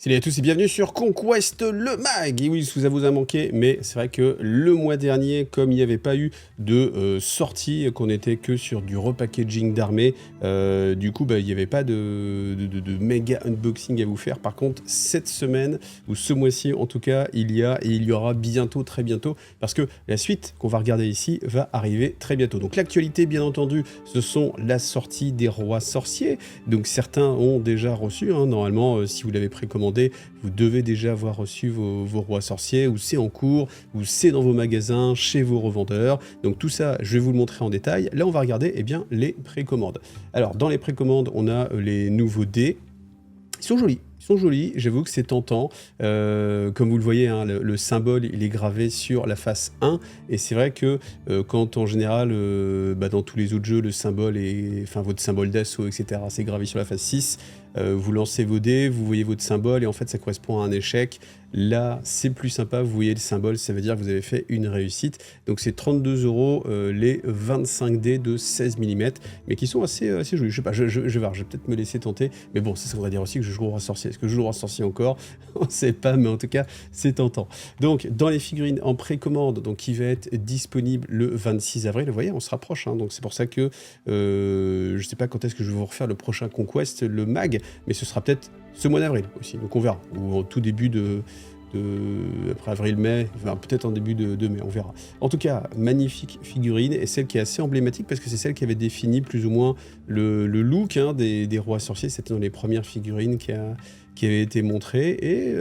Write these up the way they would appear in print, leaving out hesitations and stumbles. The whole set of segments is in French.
Salut à tous et bienvenue sur Conquest le Mag. Et oui, ça vous a manqué, mais c'est vrai que le mois dernier, comme il n'y avait pas eu de sortie, qu'on n'était que sur du repackaging d'armées, du coup, il n'y avait pas de méga unboxing à vous faire. Par contre, cette semaine, ou ce mois-ci en tout cas, il y a et il y aura bientôt, très bientôt, parce que la suite qu'on va regarder ici va arriver très bientôt. Donc l'actualité, bien entendu, ce sont la sortie des rois sorciers. Donc certains ont déjà reçu, hein, normalement, si vous l'avez précommandé, vous devez déjà avoir reçu vos rois sorciers, ou c'est en cours, ou c'est dans vos magasins, chez vos revendeurs. Donc tout ça, je vais vous le montrer en détail. Là, on va regarder les précommandes. Alors, dans les précommandes, on a les nouveaux dés. Ils sont jolis. Ils sont jolis, j'avoue que c'est tentant. Comme vous le voyez, hein, le symbole, il est gravé sur la face 1. Et c'est vrai que quand en général, dans tous les autres jeux, le symbole est, enfin votre symbole d'assaut, etc., c'est gravé sur la face 6. Vous lancez vos dés, vous voyez votre symbole et en fait ça correspond à un échec. Là, c'est plus sympa, vous voyez le symbole, ça veut dire que vous avez fait une réussite. Donc c'est 32 € les 25 dés de 16 mm, mais qui sont assez jolis. Je sais pas, je vais voir, je vais peut-être me laisser tenter. Mais bon, ça voudrait dire aussi que je joue au roi sorcier. Est-ce que je joue au roi sorcier encore? On ne sait pas, mais en tout cas, c'est tentant. Donc dans les figurines en précommande, donc qui va être disponible le 26 avril, vous voyez, on se rapproche. Hein, donc c'est pour ça que je ne sais pas quand est-ce que je vais vous refaire le prochain Conquest, le mag, mais ce sera peut-être ce mois d'avril aussi, donc on verra, ou en tout début après avril-mai, enfin, peut-être en début de mai, on verra. En tout cas, magnifique figurine, et celle qui est assez emblématique, parce que c'est celle qui avait défini plus ou moins le look, hein, des rois sorciers. C'était dans les premières figurines qui avait été montrée, et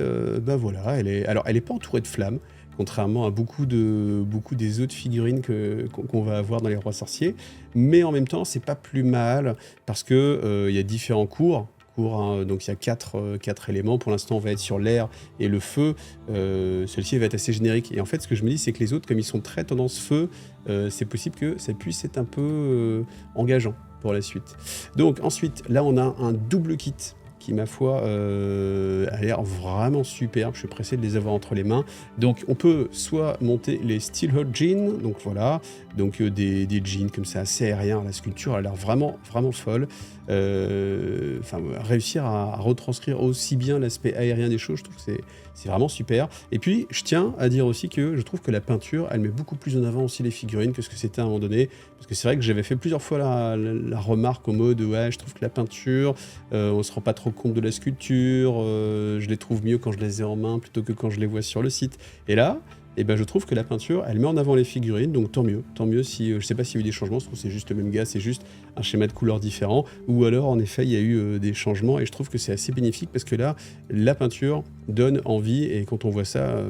voilà, elle est pas entourée de flammes, contrairement à beaucoup des autres figurines qu'on va avoir dans les rois sorciers, mais en même temps, c'est pas plus mal, parce que il y a différents cours, hein, donc il y a quatre éléments. Pour l'instant, on va être sur l'air et le feu. Celui-ci va être assez générique. Et en fait, ce que je me dis, c'est que les autres, comme ils sont très tendance feu, c'est possible que ça puisse être un peu engageant pour la suite. Donc ensuite, là, on a un double kit qui, ma foi, a l'air vraiment superbe. Je suis pressé de les avoir entre les mains. Donc, on peut soit monter les Steel Hot Jeans, donc voilà, donc des jeans comme ça, assez aériens. La sculpture a l'air vraiment, vraiment folle. Réussir à retranscrire aussi bien l'aspect aérien des choses, je trouve que c'est vraiment super. Et puis, je tiens à dire aussi que je trouve que la peinture, elle met beaucoup plus en avant aussi les figurines que ce que c'était à un moment donné. Parce que c'est vrai que j'avais fait plusieurs fois la remarque au mode, ouais, je trouve que la peinture, on se rend pas trop compte de la sculpture, je les trouve mieux quand je les ai en main plutôt que quand je les vois sur le site. Et là, je trouve que la peinture, elle met en avant les figurines, donc tant mieux si, je sais pas s'il y a eu des changements, je trouve que c'est juste le même gars, c'est juste un schéma de couleurs différent, ou alors en effet il y a eu des changements, et je trouve que c'est assez bénéfique, parce que là, la peinture donne envie, et quand on voit ça,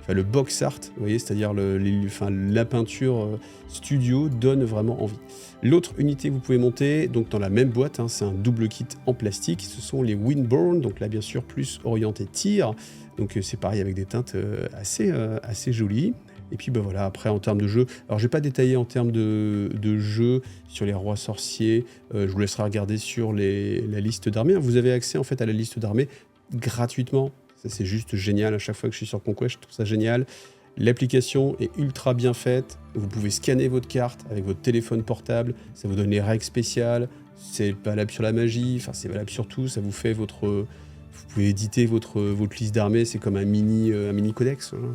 le box art, vous voyez, c'est-à-dire la peinture studio donne vraiment envie. L'autre unité que vous pouvez monter, donc dans la même boîte, hein, c'est un double kit en plastique, ce sont les Windborne, donc là bien sûr plus orienté tir, donc c'est pareil avec des teintes assez jolies. Et puis voilà, après en termes de jeu, alors je vais pas détailler en termes de jeu sur les rois sorciers, je vous laisserai regarder sur la liste d'armées. Vous avez accès en fait à la liste d'armées gratuitement, ça c'est juste génial. À chaque fois que je suis sur Conquest, je trouve ça génial. L'application est ultra bien faite, vous pouvez scanner votre carte avec votre téléphone portable, ça vous donne les règles spéciales, c'est valable sur la magie, enfin c'est valable sur tout, ça vous fait vous pouvez éditer votre liste d'armées, c'est comme un mini codex, hein,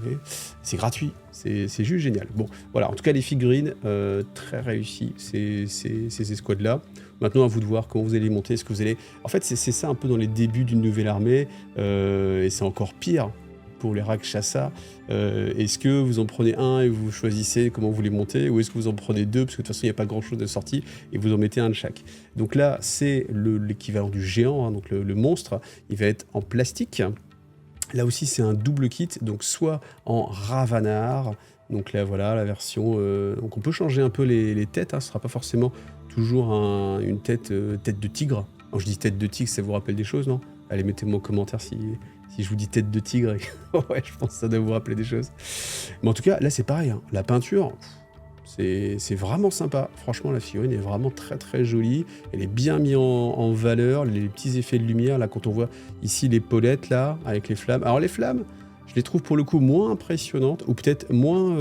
c'est gratuit, c'est juste génial. Bon, voilà, en tout cas les figurines, très réussies, ces escouades-là. Maintenant, à vous de voir comment vous allez les monter, est-ce que vous allez... En fait, c'est ça un peu dans les débuts d'une nouvelle armée, et c'est encore pire pour les Rakshasa. Est-ce que vous en prenez un et vous choisissez comment vous les montez, ou est-ce que vous en prenez deux, parce que de toute façon il n'y a pas grand chose de sortie, et vous en mettez un de chaque. Donc là c'est l'équivalent du géant, hein, donc le monstre, il va être en plastique. Là aussi c'est un double kit, donc soit en Ravanar, donc là voilà la version, donc on peut changer un peu les têtes, hein, ce ne sera pas forcément toujours une tête de tigre. Quand je dis tête de tigre, ça vous rappelle des choses, non? Allez, mettez-moi en commentaire si je vous dis tête de tigre. Ouais, je pense que ça doit vous rappeler des choses. Mais en tout cas, là, c'est pareil. Hein. La peinture, c'est vraiment sympa. Franchement, la figurine est vraiment très, très jolie. Elle est bien mise en valeur. Les petits effets de lumière, là, quand on voit ici l'épaulette, là, avec les flammes. Alors, les flammes, je les trouve pour le coup moins impressionnantes, ou peut-être moins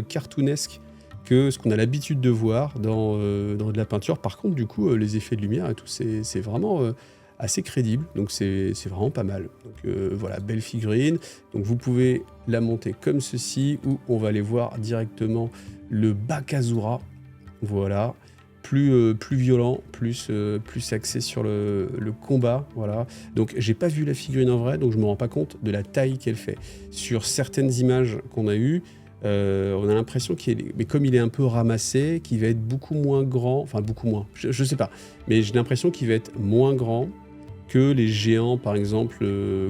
cartoonesques que ce qu'on a l'habitude de voir dans de la peinture. Par contre, du coup, les effets de lumière et tout, c'est vraiment... assez crédible, donc c'est vraiment pas mal. Donc voilà, belle figurine. Donc vous pouvez la monter comme ceci, ou on va aller voir directement le Bakazura. Voilà, plus violent, plus axé sur le combat, voilà. Donc j'ai pas vu la figurine en vrai, donc je me rends pas compte de la taille qu'elle fait. Sur certaines images qu'on a eues, on a l'impression mais comme il est un peu ramassé, qu'il va être beaucoup moins grand, enfin beaucoup moins, je sais pas, mais j'ai l'impression qu'il va être moins grand que les géants, par exemple,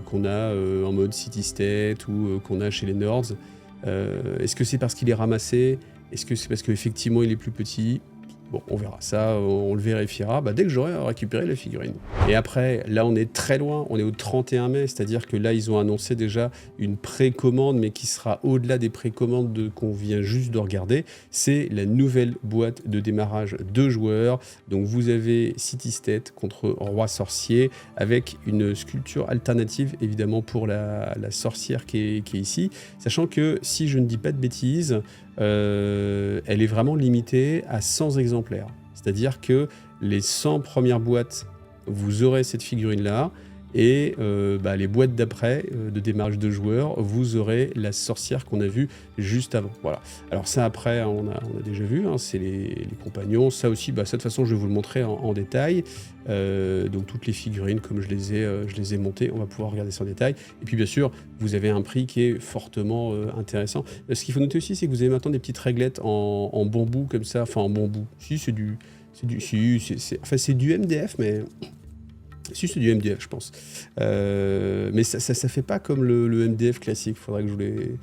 qu'on a en mode City State ou qu'on a chez les Nerds. Est-ce que c'est parce qu'il est ramassé? Est-ce que c'est parce qu'effectivement il est plus petit? Bon, on verra ça, on le vérifiera dès que j'aurai récupéré la figurine. Et après, là on est très loin, on est au 31 mai, c'est-à-dire que là ils ont annoncé déjà une précommande, mais qui sera au-delà des précommandes qu'on vient juste de regarder. C'est la nouvelle boîte de démarrage 2 joueurs. Donc vous avez City State contre Roi Sorcier, avec une sculpture alternative évidemment pour la sorcière qui est ici. Sachant que, si je ne dis pas de bêtises, elle est vraiment limitée à 100 exemplaires. C'est-à-dire que les 100 premières boîtes, vous aurez cette figurine-là, et les boîtes d'après, de démarrage de joueurs, vous aurez la sorcière qu'on a vue juste avant. Voilà. Alors ça, après, on a déjà vu, c'est les compagnons. Ça aussi, ça de toute façon, je vais vous le montrer en détail. Donc toutes les figurines, comme je les ai montées, on va pouvoir regarder ça en détail. Et puis bien sûr, vous avez un prix qui est fortement intéressant. Ce qu'il faut noter aussi, c'est que vous avez maintenant des petites réglettes en bambou, comme ça. Enfin, en bambou. Si, c'est du MDF, mais... Si, c'est du MDF, je pense. Mais ça fait pas comme le MDF classique. Faudrait que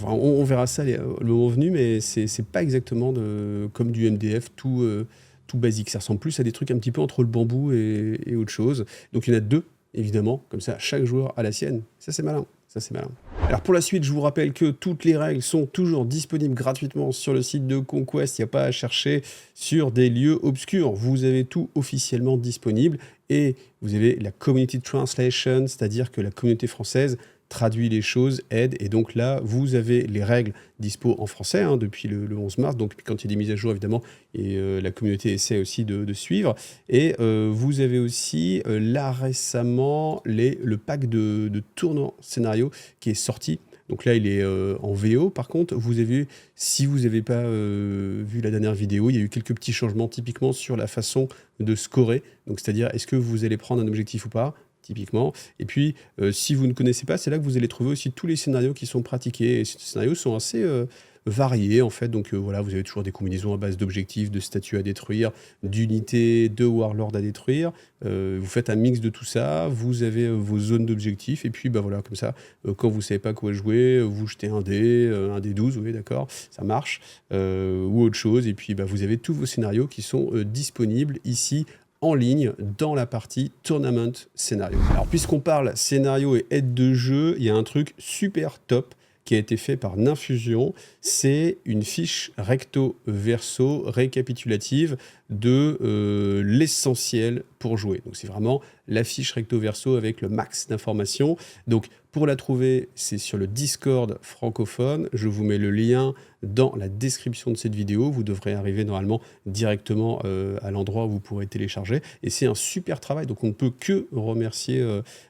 on verra ça le moment venu, mais c'est pas exactement comme du MDF tout basique. Ça ressemble plus à des trucs un petit peu entre le bambou et autre chose. Donc il y en a 2, évidemment, comme ça, chaque joueur a la sienne. Ça, c'est malin. Ça, c'est malin. Alors pour la suite, je vous rappelle que toutes les règles sont toujours disponibles gratuitement sur le site de Conquest. Il n'y a pas à chercher sur des lieux obscurs. Vous avez tout officiellement disponible. Et vous avez la Community Translation, c'est-à-dire que la communauté française traduit les choses, aide. Et donc là, vous avez les règles dispo en français depuis le 11 mars. Donc quand il y a des mises à jour, évidemment, et la communauté essaie aussi de suivre. Et vous avez aussi là récemment le pack de tournoi scénario qui est sorti. Donc là, il est en VO. Par contre, vous avez, si vous n'avez pas vu la dernière vidéo, il y a eu quelques petits changements typiquement sur la façon de scorer. Donc c'est-à-dire, est-ce que vous allez prendre un objectif ou pas, typiquement. Et puis, si vous ne connaissez pas, c'est là que vous allez trouver aussi tous les scénarios qui sont pratiqués. Et ces scénarios sont assez variés, en fait. Donc voilà, vous avez toujours des combinaisons à base d'objectifs, de statues à détruire, d'unités, de warlords à détruire. Vous faites un mix de tout ça, vous avez vos zones d'objectifs, et puis voilà, comme ça, quand vous ne savez pas quoi jouer, vous jetez un dé 12, oui, d'accord, ça marche, ou autre chose, et puis vous avez tous vos scénarios qui sont disponibles ici, en ligne, dans la partie Tournament Scénario. Alors, puisqu'on parle scénario et aide de jeu, il y a un truc super top qui a été fait par Ninfusion, c'est une fiche recto-verso récapitulative de l'essentiel pour jouer. Donc c'est vraiment la fiche recto-verso avec le max d'informations. Donc pour la trouver, c'est sur le Discord francophone. Je vous mets le lien dans la description de cette vidéo. Vous devrez arriver normalement directement à l'endroit où vous pourrez télécharger. Et c'est un super travail. Donc on ne peut que remercier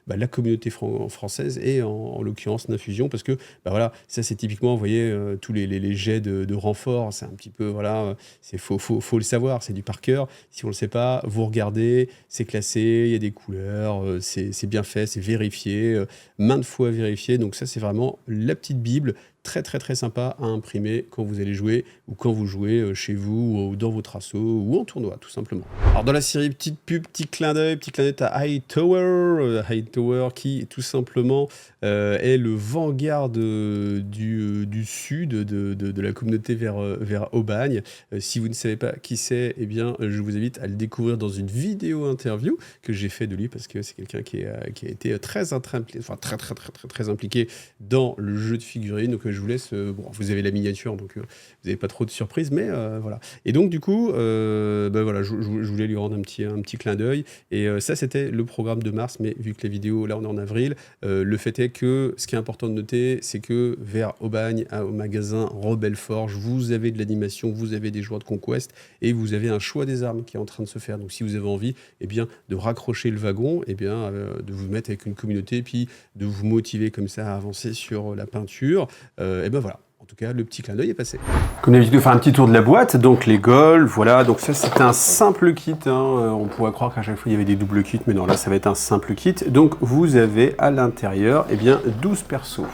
la communauté française et en l'occurrence Ninfusion, parce que voilà, ça c'est typiquement, vous voyez, tous les jets de renfort, c'est un petit peu, voilà, faut le savoir, c'est du par cœur. Si on ne le sait pas, vous regardez, c'est classé, il y a des couleurs, c'est bien fait, c'est vérifié, maintes fois vérifié. Donc ça, c'est vraiment la petite Bible, très très très sympa à imprimer quand vous allez jouer, ou quand vous jouez chez vous, ou dans votre assaut, ou en tournoi, tout simplement. Alors dans la série, petite pub, petit clin d'œil à Hightower, qui tout simplement est le vanguard du sud de la communauté vers Aubagne. Si vous ne savez pas qui c'est, eh bien je vous invite à le découvrir dans une vidéo interview que j'ai fait de lui, parce que c'est quelqu'un qui a été très impliqué dans le jeu de figurines. Donc je vous laisse... bon, vous avez la miniature, donc vous n'avez pas trop de surprises, mais voilà. Et donc, du coup, voilà, je voulais lui rendre un petit clin d'œil. Et ça, c'était le programme de mars, mais vu que les vidéos, là, on est en avril, le fait est que ce qui est important de noter, c'est que vers Aubagne, au magasin Rebelle Forge, vous avez de l'animation, vous avez des joueurs de Conquest, et vous avez un choix des armes qui est en train de se faire. Donc, si vous avez envie, eh bien, de raccrocher le wagon, eh bien, de vous mettre avec une communauté, puis de vous motiver comme ça à avancer sur la peinture, et ben voilà. En tout cas, le petit clin d'œil est passé. Comme d'habitude, on fait un petit tour de la boîte. Donc les goals, voilà. Donc ça, c'est un simple kit. Hein. On pourrait croire qu'à chaque fois, il y avait des doubles kits, mais non, là, ça va être un simple kit. Donc vous avez à l'intérieur, eh bien, 12 persos.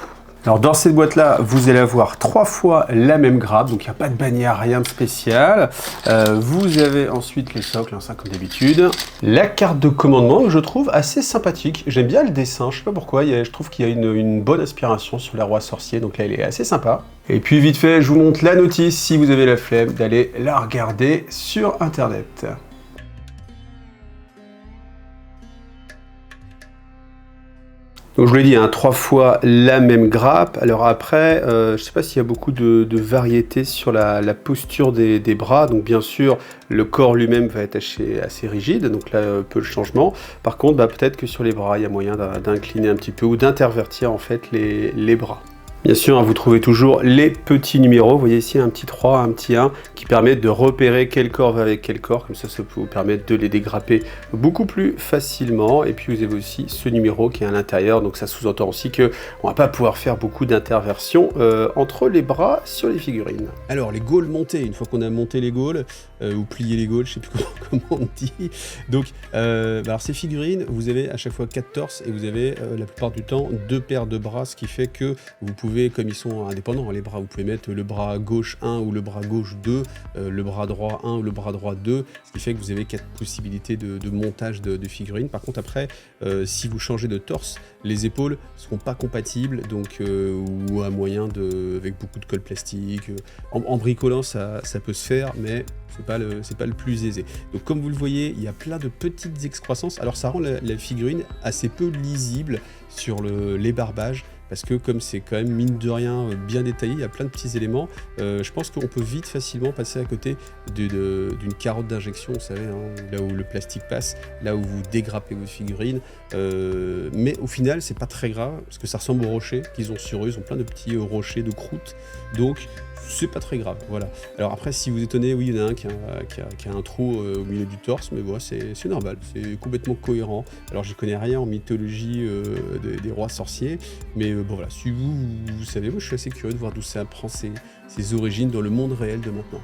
Alors dans cette boîte-là, vous allez avoir 3 fois la même grappe, donc il n'y a pas de bannière, rien de spécial. Vous avez ensuite le socle, hein, ça comme d'habitude. La carte de commandement, que je trouve assez sympathique. J'aime bien le dessin, je sais pas pourquoi, je trouve qu'il y a une bonne inspiration sur les rois sorciers, donc là, elle est assez sympa. Et puis vite fait, je vous montre la notice, si vous avez la flemme d'aller la regarder sur Internet. Donc je vous l'ai dit, hein, 3 fois la même grappe. Alors après, je ne sais pas s'il y a beaucoup de variété sur la posture des bras. Donc bien sûr, le corps lui-même va être assez rigide, donc là, peu de changement. Par contre, peut-être que sur les bras, il y a moyen d'incliner un petit peu ou d'intervertir en fait les bras. Bien sûr, vous trouvez toujours les petits numéros. Vous voyez ici un petit 3, un petit 1 qui permettent de repérer quel corps va avec quel corps. Comme ça peut vous permettre de les dégrapper beaucoup plus facilement. Et puis vous avez aussi ce numéro qui est à l'intérieur. Donc ça sous-entend aussi qu'on ne va pas pouvoir faire beaucoup d'interversions entre les bras sur les figurines. Alors les gaules montées, une fois qu'on a monté les gaules, ou plié les gaules, je ne sais plus comment on dit. Donc alors ces figurines, vous avez à chaque fois 4 torses et vous avez la plupart du temps 2 paires de bras, ce qui fait que vous pouvez, comme ils sont indépendants, les bras, vous pouvez mettre le bras gauche 1 ou le bras gauche 2, le bras droit 1 ou le bras droit 2, ce qui fait que vous avez 4 possibilités de montage de figurines. Par contre, après, si vous changez de torse, les épaules ne seront pas compatibles, donc, ou à moyen avec beaucoup de colle plastique. En bricolant, ça peut se faire, mais c'est pas le plus aisé. Donc comme vous le voyez, il y a plein de petites excroissances. Alors ça rend la figurine assez peu lisible sur les barbages, parce que comme c'est quand même mine de rien bien détaillé, il y a plein de petits éléments. Je pense qu'on peut vite facilement passer à côté d'une carotte d'injection, vous savez, hein, là où le plastique passe, là où vous dégrappez vos figurines. Mais au final, c'est pas très grave, parce que ça ressemble aux rochers qu'ils ont sur eux. Ils ont plein de petits rochers de croûte, donc c'est pas très grave, voilà. Alors après, si vous étonnez, oui, il y en a un qui a un trou au milieu du torse, mais voilà, c'est normal, c'est complètement cohérent. Alors j'y connais rien en mythologie des rois sorciers, mais bon voilà, si vous savez, moi je suis assez curieux de voir d'où ça prend ses origines dans le monde réel de maintenant.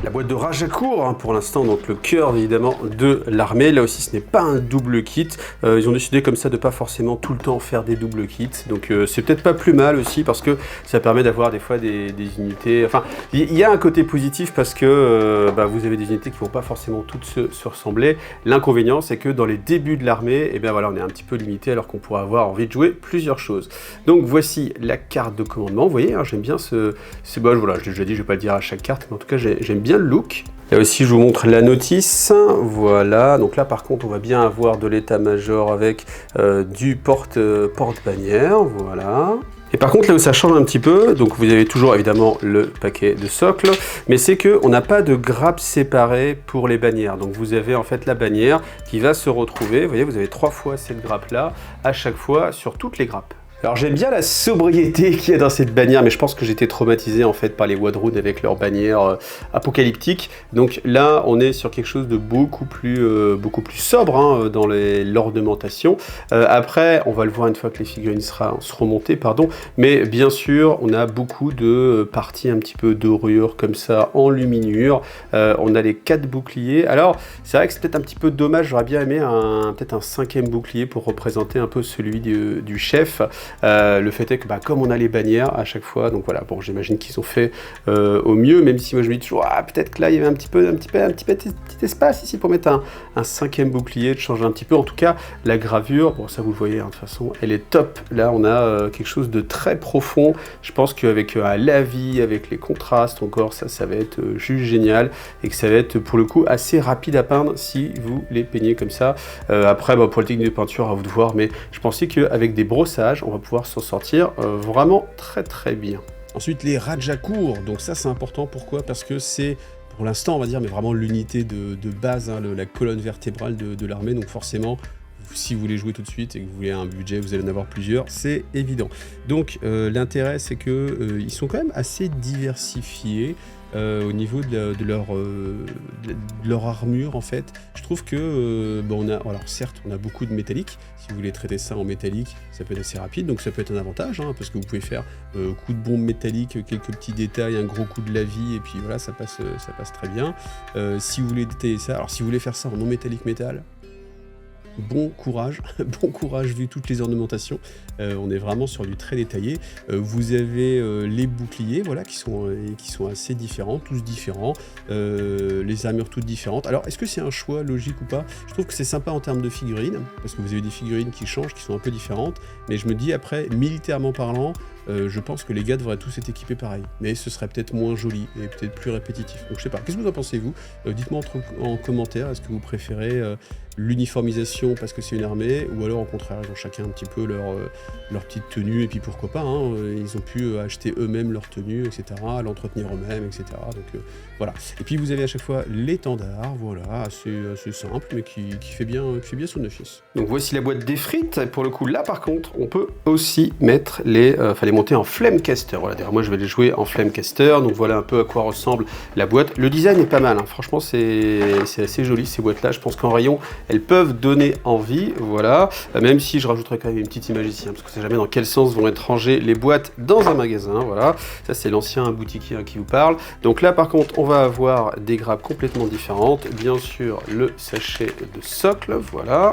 La boîte de Rajakour, hein, pour l'instant, donc le cœur évidemment de l'armée. Là aussi, ce n'est pas un double kit. Ils ont décidé comme ça de pas forcément tout le temps faire des doubles kits. Donc c'est peut-être pas plus mal aussi, parce que ça permet d'avoir des fois des unités. Enfin, il y a un côté positif parce que vous avez des unités qui vont pas forcément toutes se ressembler. L'inconvénient, c'est que dans les débuts de l'armée, voilà, on est un petit peu limité alors qu'on pourrait avoir envie de jouer plusieurs choses. Donc voici la carte de commandement. Vous voyez, hein, j'aime bien voilà, je l'ai déjà dit, je vais pas le dire à chaque carte, mais en tout cas, j'aime bien le look. Là aussi, je vous montre la notice. Voilà, donc là, par contre, on va bien avoir de l'état-major avec du porte-bannière, voilà. Et par contre, là où ça change un petit peu, donc vous avez toujours évidemment le paquet de socle, mais c'est qu'on n'a pas de grappe séparée pour les bannières. Donc vous avez en fait la bannière qui va se retrouver, vous voyez, vous avez 3 fois cette grappe-là, à chaque fois sur toutes les grappes. Alors j'aime bien la sobriété qu'il y a dans cette bannière, mais je pense que j'étais traumatisé en fait par les Wadrun avec leur bannière apocalyptique. Donc là, on est sur quelque chose de beaucoup plus sobre hein, dans l'ornementation. Après, on va le voir une fois que les figurines seront montées, pardon. Mais bien sûr, on a beaucoup de parties un petit peu dorures comme ça, en luminure. On a les 4 boucliers. Alors, c'est vrai que c'est peut-être un petit peu dommage, j'aurais bien aimé peut-être un 5e bouclier pour représenter un peu celui du chef. Le fait est que comme on a les bannières à chaque fois, donc voilà, bon, j'imagine qu'ils ont fait au mieux, même si moi je me dis toujours peut-être que là il y avait un petit espace ici pour mettre un 5e bouclier, de changer un petit peu. En tout cas, la gravure, bon ça vous le voyez, hein, de toute façon elle est top. Là on a quelque chose de très profond. Je pense qu'avec la vie, avec les contrastes encore, ça va être juste génial, et que ça va être pour le coup assez rapide à peindre si vous les peignez comme ça. Après pour le technique de peinture, à vous de voir, mais je pensais qu'avec des brossages on va pouvoir s'en sortir vraiment très très bien. Ensuite, les Rajakour, donc ça c'est important, pourquoi? Parce que c'est, pour l'instant on va dire, mais vraiment l'unité de base, hein, la colonne vertébrale de l'armée, donc forcément, si vous voulez jouer tout de suite et que vous voulez un budget, vous allez en avoir plusieurs, c'est évident. Donc l'intérêt c'est que ils sont quand même assez diversifiés. Au niveau de leur armure en fait, je trouve que bon, alors certes on a beaucoup de métallique, si vous voulez traiter ça en métallique ça peut être assez rapide, donc ça peut être un avantage, hein, parce que vous pouvez faire coup de bombe métallique, quelques petits détails, un gros coup de la vie, et puis voilà, ça passe très bien. Si vous voulez détailler ça, alors si vous voulez faire ça en non métallique métal, bon courage, bon courage vu toutes les ornementations, on est vraiment sur du très détaillé. Vous avez les boucliers, voilà, qui sont assez différents, tous différents, les armures toutes différentes. Alors est-ce que c'est un choix logique ou pas? Je trouve que c'est sympa en termes de figurines, parce que vous avez des figurines qui changent, qui sont un peu différentes, mais je me dis après, militairement parlant, je pense que les gars devraient tous être équipés pareil, mais ce serait peut-être moins joli et peut-être plus répétitif. Donc je sais pas, qu'est-ce que vous en pensez vous? Dites-moi en commentaire, est-ce que vous préférez l'uniformisation parce que c'est une armée, ou alors au contraire ils ont chacun un petit peu leur petite tenue, et puis pourquoi pas, hein, ils ont pu acheter eux-mêmes leur tenue, etc., l'entretenir eux-mêmes, etc. Donc voilà. Et puis vous avez à chaque fois l'étendard, voilà, assez simple, mais qui fait bien son office. Donc voici la boîte des frites. Pour le coup, là par contre, on peut aussi mettre les monter en Flamecaster. Voilà, d'ailleurs moi je vais les jouer en Flamecaster, donc voilà un peu à quoi ressemble la boîte. Le design est pas mal, hein. Franchement c'est assez joli ces boîtes-là. Je pense qu'en rayon, elles peuvent donner envie, voilà. Même si je rajouterai quand même une petite image ici, hein, parce que c'est jamais dans quel sens vont être rangées les boîtes dans un magasin, voilà. Ça c'est l'ancien boutiquier qui vous parle. Donc là par contre, on va avoir des grappes complètement différentes. Bien sûr, le sachet de socle, voilà.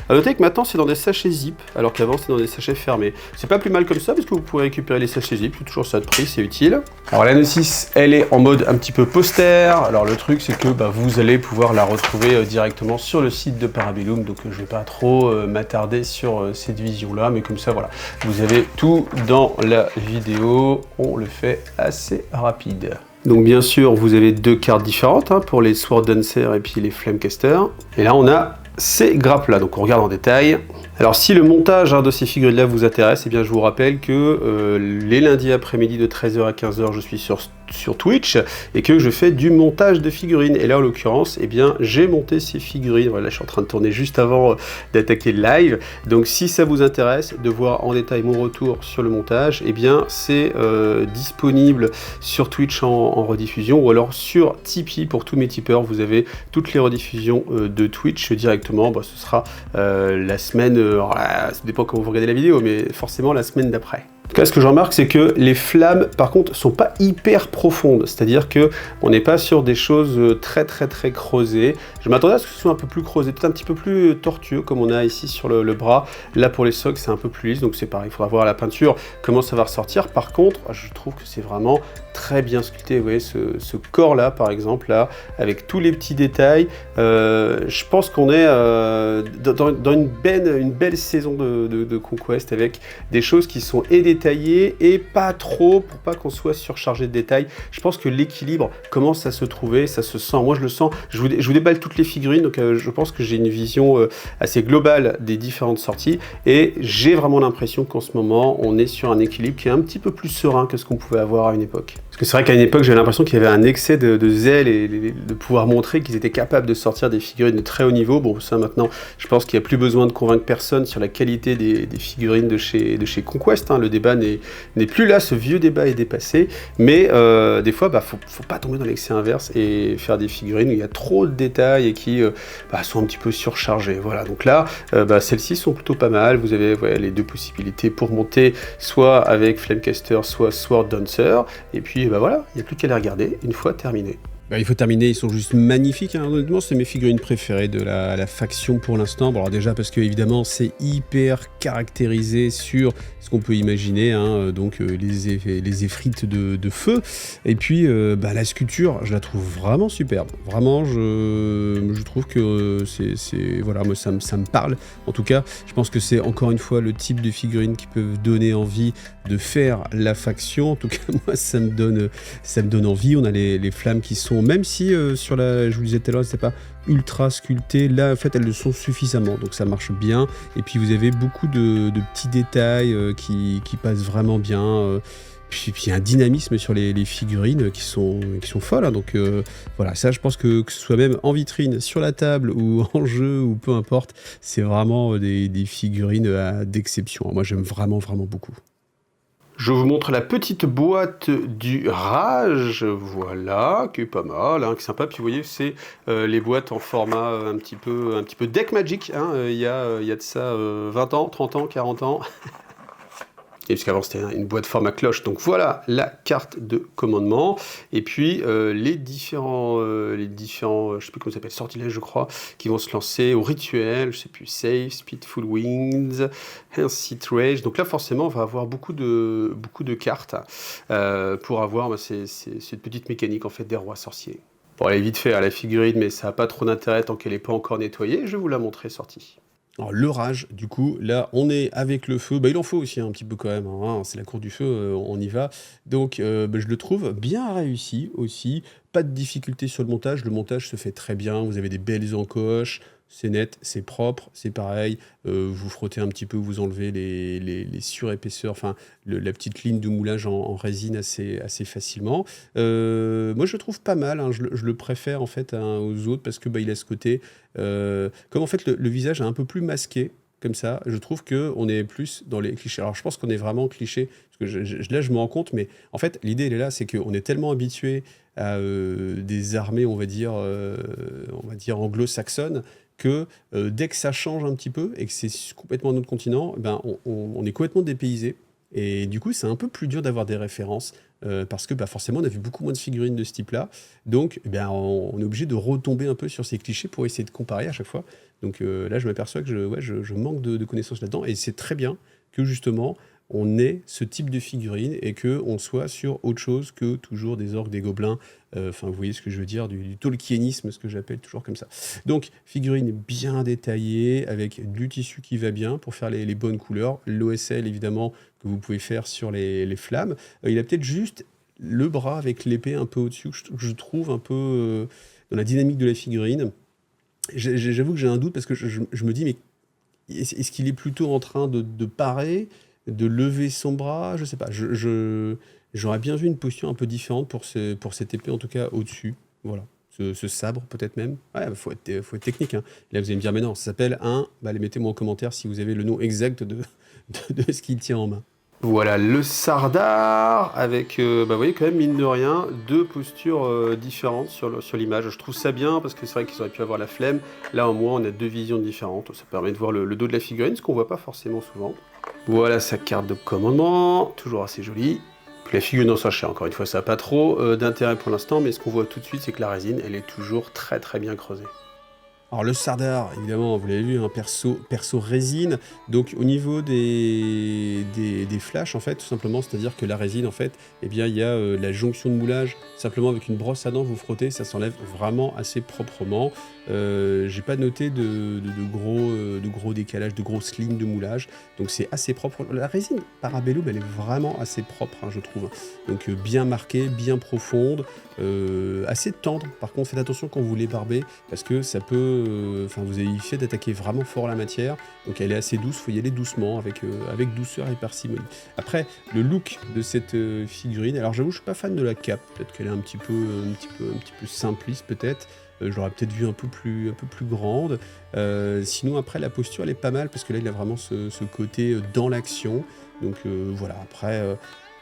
A noter que maintenant c'est dans des sachets zip, alors qu'avant c'était dans des sachets fermés. C'est pas plus mal comme ça parce que vous pourrez récupérer les sachets zip, c'est toujours ça de prix, c'est utile. Alors la N6, elle est en mode un petit peu poster. Alors le truc c'est que vous allez pouvoir la retrouver directement sur le site de Parabellum, donc je vais pas trop m'attarder sur cette vision là, mais comme ça voilà, vous avez tout dans la vidéo, on le fait assez rapide. Donc bien sûr vous avez deux cartes différentes, hein, pour les Sword Dancer et puis les Flamecaster. Et là on a ces grappes là, donc on regarde en détail. Alors si le montage de ces figurines là vous intéresse, eh bien je vous rappelle que les lundis après-midi de 13 h à 15 h je suis sur Twitch et que je fais du montage de figurines. Et là en l'occurrence, eh bien j'ai monté ces figurines. Voilà, je suis en train de tourner juste avant d'attaquer le live. Donc si ça vous intéresse de voir en détail mon retour sur le montage, eh bien c'est disponible sur Twitch en rediffusion, ou alors sur Tipeee pour tous mes tipeurs. Vous avez toutes les rediffusions de Twitch directement. Ce sera la semaine, ça dépend comment vous regardez la vidéo, mais forcément la semaine d'après. En tout cas, ce que je remarque, c'est que les flammes, par contre, sont pas hyper profondes. C'est-à-dire que on n'est pas sur des choses très creusées. Je m'attendais à ce que ce soit un peu plus creusé, peut-être un petit peu plus tortueux, comme on a ici sur le bras. Là, pour les socs, c'est un peu plus lisse, donc c'est pareil. Il faudra voir à la peinture comment ça va ressortir. Par contre, je trouve que c'est vraiment très bien sculpté. Vous voyez, ce corps-là, par exemple, là, avec tous les petits détails. Je pense qu'on est dans une belle saison de Conquest, avec des choses qui sont détaillé et pas trop, pour pas qu'on soit surchargé de détails. Je pense que l'équilibre commence à se trouver, ça se sent. Moi je le sens, je vous déballe toutes les figurines, donc je pense que j'ai une vision assez globale des différentes sorties, et j'ai vraiment l'impression qu'en ce moment on est sur un équilibre qui est un petit peu plus serein que ce qu'on pouvait avoir à une époque. Parce que c'est vrai qu'à une époque j'avais l'impression qu'il y avait un excès de zèle et de pouvoir montrer qu'ils étaient capables de sortir des figurines de très haut niveau. Bon, ça maintenant je pense qu'il n'y a plus besoin de convaincre personne sur la qualité des figurines de chez Conquest, hein. Le débat n'est plus là, ce vieux débat est dépassé, mais des fois faut pas tomber dans l'excès inverse et faire des figurines où il y a trop de détails et qui sont un petit peu surchargées. Voilà, donc là celles-ci sont plutôt pas mal. Vous avez les deux possibilités pour monter, soit avec Flamecaster, soit Sword Dancer, et puis voilà, il n'y a plus qu'à les regarder une fois terminé. Il faut terminer, ils sont juste magnifiques, hein. Honnêtement c'est mes figurines préférées de la faction pour l'instant. Bon, alors déjà parce que évidemment c'est hyper caractérisé sur ce qu'on peut imaginer, hein, donc les effrites de feu, et puis la sculpture je la trouve vraiment superbe, vraiment je trouve que voilà, moi ça me parle. En tout cas je pense que c'est encore une fois le type de figurines qui peuvent donner envie de faire la faction. En tout cas moi ça me donne envie. On a les flammes qui sont, même si sur je vous disais tout à l'heure, c'est pas ultra sculpté, là en fait elles le sont suffisamment, donc ça marche bien. Et puis vous avez beaucoup de petits détails qui passent vraiment bien. Puis il y a un dynamisme sur les figurines qui sont folles, hein, donc voilà, ça je pense que ce soit même en vitrine, sur la table ou en jeu ou peu importe, c'est vraiment des figurines d'exception. Moi j'aime vraiment, vraiment beaucoup. Je vous montre la petite boîte du Rage, voilà, qui est pas mal, hein, qui est sympa. Puis vous voyez, c'est les boîtes en format un petit peu deck Magic, hein, il y a de ça 20 ans, 30 ans, 40 ans. Et puisqu'avant c'était une boîte format cloche, donc voilà la carte de commandement, et puis les différents, je sais plus comment ça s'appelle, sortilèges je crois, qui vont se lancer au rituel, je sais plus, Save, Speedful Wings, Healthy Rage, donc là forcément on va avoir beaucoup de cartes pour avoir cette petite mécanique en fait des rois sorciers. Bon, elle est vite fait à la figurine, mais ça n'a pas trop d'intérêt tant qu'elle n'est pas encore nettoyée, je vais vous la montrer sortie. Alors, le Rage, du coup, là, on est avec le feu. Bah, il en faut aussi un petit peu quand même, hein, c'est la cour du feu, on y va. Donc, bah, je le trouve bien réussi aussi. Pas de difficulté sur le montage se fait très bien. Vous avez des belles encoches, c'est net, c'est propre, c'est pareil. Vous frottez un petit peu, vous enlevez les surépaisseurs, enfin, la petite ligne de moulage en résine assez facilement. Moi, je le trouve pas mal, hein, je le préfère en fait aux autres parce que bah, il a ce côté. Comme en fait le visage est un peu plus masqué, comme ça, je trouve qu'on est plus dans les clichés. Alors je pense qu'on est vraiment cliché, parce que là je me rends compte, mais en fait l'idée elle est là, c'est qu'on est tellement habitué à des armées, on va dire anglo-saxonnes, que dès que ça change un petit peu et que c'est complètement un autre continent, ben, on est complètement dépaysé. Et du coup, c'est un peu plus dur d'avoir des références parce que bah, forcément, on a vu beaucoup moins de figurines de ce type-là. Donc, eh bien, on est obligé de retomber un peu sur ces clichés pour essayer de comparer à chaque fois. Donc là, je m'aperçois que je manque de connaissances là-dedans. Et c'est très bien que justement, on ait ce type de figurine et qu'on soit sur autre chose que toujours des orques, des gobelins. Enfin, vous voyez ce que je veux dire, du tolkienisme, ce que j'appelle toujours comme ça. Donc, figurine bien détaillée, avec du tissu qui va bien pour faire les bonnes couleurs. L'OSL, évidemment, que vous pouvez faire sur les flammes. Il a peut-être juste le bras avec l'épée un peu au-dessus, que je trouve un peu dans la dynamique de la figurine. J'avoue que j'ai un doute parce que je me dis, mais est-ce qu'il est plutôt en train de parer, de lever son bras? Je sais pas. J'aurais bien vu une posture un peu différente pour cette épée, en tout cas au-dessus. Voilà. Ce sabre, peut-être même. Ouais, faut être technique, hein. Là, vous allez me dire, mais non, ça s'appelle un. Bah, mettez-moi en commentaire si vous avez le nom exact de ce qu'il tient en main. Voilà le Sardar avec, bah, vous voyez quand même, mine de rien, deux postures différentes sur l'image. Je trouve ça bien parce que c'est vrai qu'ils auraient pu avoir la flemme. Là, au moins, on a deux visions différentes. Ça permet de voir le dos de la figurine, ce qu'on voit pas forcément souvent. Voilà sa carte de commandement, toujours assez jolie. Puis la figurine en sachet, encore une fois, ça n'a pas trop d'intérêt pour l'instant, mais ce qu'on voit tout de suite, c'est que la résine, elle est toujours très très bien creusée. Alors le Sardar, évidemment, vous l'avez vu, un perso résine. Donc au niveau des flashs, en fait, tout simplement, c'est-à-dire que la résine, en fait, eh bien, il y a la jonction de moulage. Simplement avec une brosse à dents, vous frottez, ça s'enlève vraiment assez proprement. J'ai pas noté de gros décalages, de grosses lignes de moulage. Donc c'est assez propre. La résine Parabellum, elle est vraiment assez propre, hein, je trouve. Donc bien marquée, bien profonde, assez tendre. Par contre, faites attention quand vous l'ébarbez, parce que ça peut... Enfin, vous avez fait d'attaquer vraiment fort la matière. Donc elle est assez douce, il faut y aller doucement, avec douceur et parcimonie. Après, le look de cette figurine, alors j'avoue, je suis pas fan de la cape. Peut-être qu'elle est un petit peu simpliste, peut-être. Je l'aurais peut-être vu un peu plus grande. Sinon, après, la posture, elle est pas mal, parce que là, il a vraiment ce côté dans l'action. Donc voilà, après...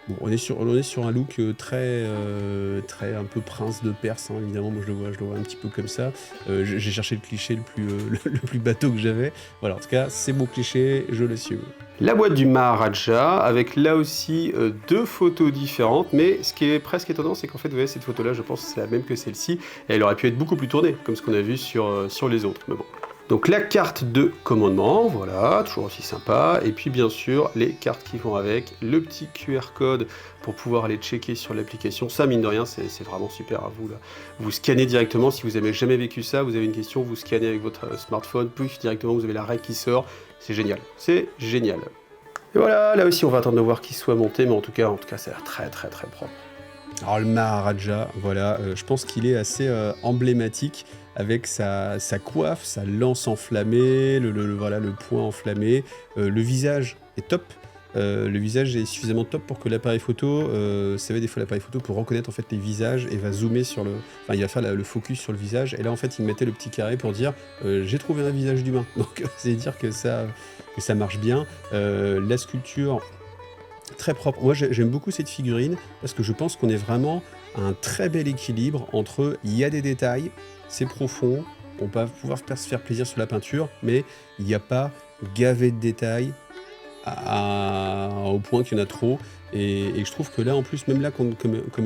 Bon, on est sur un look très un peu prince de Perse, hein, évidemment. Moi je le vois un petit peu comme ça. J'ai cherché le cliché le plus bateau que j'avais. Voilà, en tout cas, c'est mon cliché, je l'assume. La boîte du Maharaja, avec là aussi deux photos différentes, mais ce qui est presque étonnant, c'est qu'en fait, vous voyez, cette photo-là, je pense que c'est la même que celle-ci, et elle aurait pu être beaucoup plus tournée, comme ce qu'on a vu sur les autres, mais bon. Donc la carte de commandement, voilà, toujours aussi sympa, et puis bien sûr les cartes qui vont avec, le petit QR code pour pouvoir aller checker sur l'application. Ça, mine de rien, c'est vraiment super à vous là. Vous scannez directement, si vous n'avez jamais vécu ça, vous avez une question, vous scannez avec votre smartphone, puis directement vous avez la règle qui sort, c'est génial, c'est génial. Et voilà, là aussi on va attendre de voir qu'il soit monté, mais en tout cas ça a l'air très très très propre. Alors le Maharaja, voilà, je pense qu'il est assez emblématique avec sa coiffe, sa lance enflammée, voilà, le poing enflammé. Le visage est top. le visage est suffisamment top pour que l'appareil photo, vous savez, des fois l'appareil photo peut reconnaître en fait les visages et va zoomer sur le, enfin il va faire le focus sur le visage. Et là en fait il mettait le petit carré pour dire j'ai trouvé un visage d'humain. Donc c'est dire que ça marche bien. La sculpture très propre. Moi j'aime beaucoup cette figurine parce que je pense qu'on est vraiment à un très bel équilibre entre il y a des détails, c'est profond, on va pouvoir se faire plaisir sur la peinture, mais il n'y a pas gavé de détails au point qu'il y en a trop. Et je trouve que là, en plus, même là, comme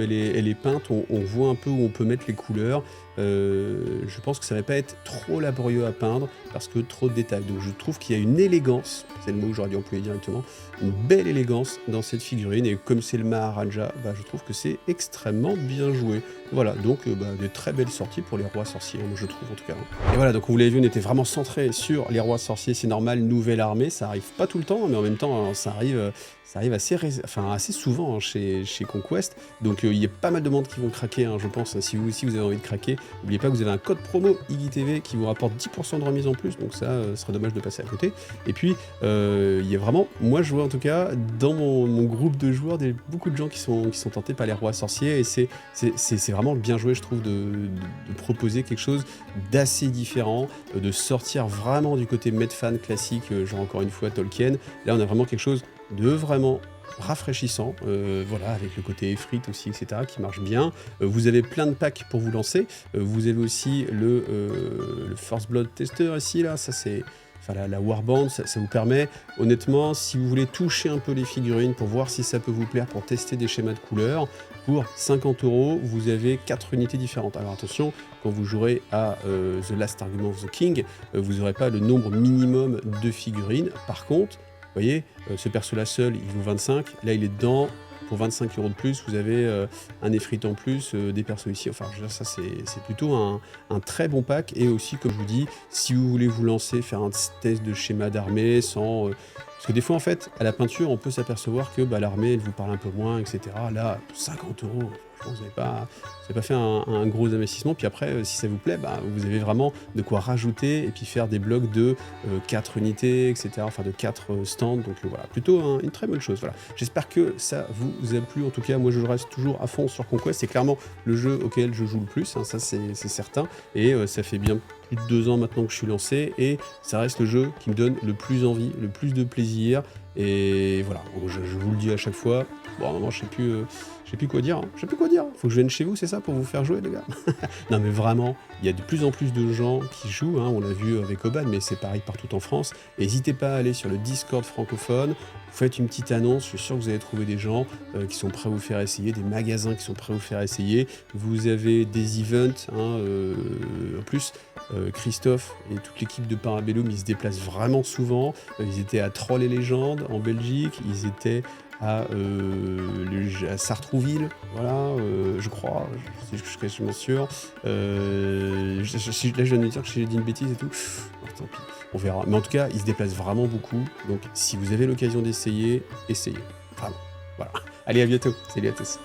elle est peinte, on voit un peu où on peut mettre les couleurs. Je pense que ça va pas être trop laborieux à peindre parce que trop de détails. Donc je trouve qu'il y a une élégance, c'est le mot que j'aurais dû employer directement, une belle élégance dans cette figurine. Et comme c'est le Maharaja, je trouve que c'est extrêmement bien joué. Voilà, donc des très belles sorties pour les rois sorciers, moi, je trouve en tout cas. Et voilà, donc vous l'avez vu, on était vraiment centré sur les rois sorciers, c'est normal, nouvelle armée, ça arrive pas tout le temps, mais en même temps, ça arrive assez souvent chez Conquest. Donc il y a pas mal de monde qui vont craquer, je pense. Si vous aussi vous avez envie de craquer, n'oubliez pas que vous avez un code promo IGTV qui vous rapporte 10% de remise en plus, donc ça serait dommage de passer à côté. Et puis il y a vraiment, moi je vois en tout cas dans mon groupe de joueurs beaucoup de gens qui sont tentés par les rois sorciers, et c'est vraiment bien joué, je trouve, de proposer quelque chose d'assez différent, de sortir vraiment du côté Medfan classique, genre encore une fois Tolkien. Là on a vraiment quelque chose de vraiment rafraîchissant, voilà, avec le côté effrite aussi, etc., qui marche bien. Vous avez plein de packs pour vous lancer. Vous avez aussi le First Blood Tester ici, là, ça c'est... Enfin, la Warband, ça vous permet, honnêtement, si vous voulez toucher un peu les figurines pour voir si ça peut vous plaire, pour tester des schémas de couleurs, pour 50 €, vous avez 4 unités différentes. Alors attention, quand vous jouerez à The Last Argument of the King, vous n'aurez pas le nombre minimum de figurines. Par contre, vous voyez, ce perso-là seul, il vaut 25. Là, il est dedans. Pour 25 € de plus, vous avez un effrit en plus, des persos ici. Enfin, je veux dire, ça, c'est plutôt un très bon pack. Et aussi, comme je vous dis, si vous voulez vous lancer, faire un test de schéma d'armée sans... parce que des fois, en fait, à la peinture, on peut s'apercevoir que l'armée, elle vous parle un peu moins, etc. Là, 50 €, franchement, vous n'avez pas fait un gros investissement. Puis après, si ça vous plaît, vous avez vraiment de quoi rajouter et puis faire des blocs de 4 unités, etc. Enfin, de 4 stands. Donc voilà, plutôt une très bonne chose. Voilà. J'espère que ça vous a plu. En tout cas, moi, je reste toujours à fond sur Conquest. C'est clairement le jeu auquel je joue le plus, ça c'est certain. Et ça fait bien plus de 2 ans maintenant que je suis lancé. Et ça reste le jeu qui me donne le plus envie, le plus de plaisir. Et voilà, je vous le dis à chaque fois. Bon, non, je sais plus quoi dire. Je sais plus quoi dire. Faut que je vienne chez vous, c'est ça, pour vous faire jouer, les gars. Non, mais vraiment, il y a de plus en plus de gens qui jouent. On l'a vu avec Oban, mais c'est pareil partout en France. N'hésitez pas à aller sur le Discord francophone. Vous faites une petite annonce. Je suis sûr que vous allez trouver des gens qui sont prêts à vous faire essayer, des magasins qui sont prêts à vous faire essayer. Vous avez des events. En plus, Christophe et toute l'équipe de Parabellum, ils se déplacent vraiment souvent. Ils étaient à Troll et Légendes en Belgique. Ils étaient à Sartrouville, voilà, je crois, je suis quasiment sûr. Là, je viens de me dire que j'ai dit une bêtise et tout. Oh, tant pis, on verra. Mais en tout cas, ils se déplacent vraiment beaucoup. Donc, si vous avez l'occasion d'essayer, essayez. Vraiment. Voilà. Allez, à bientôt. Salut à tous.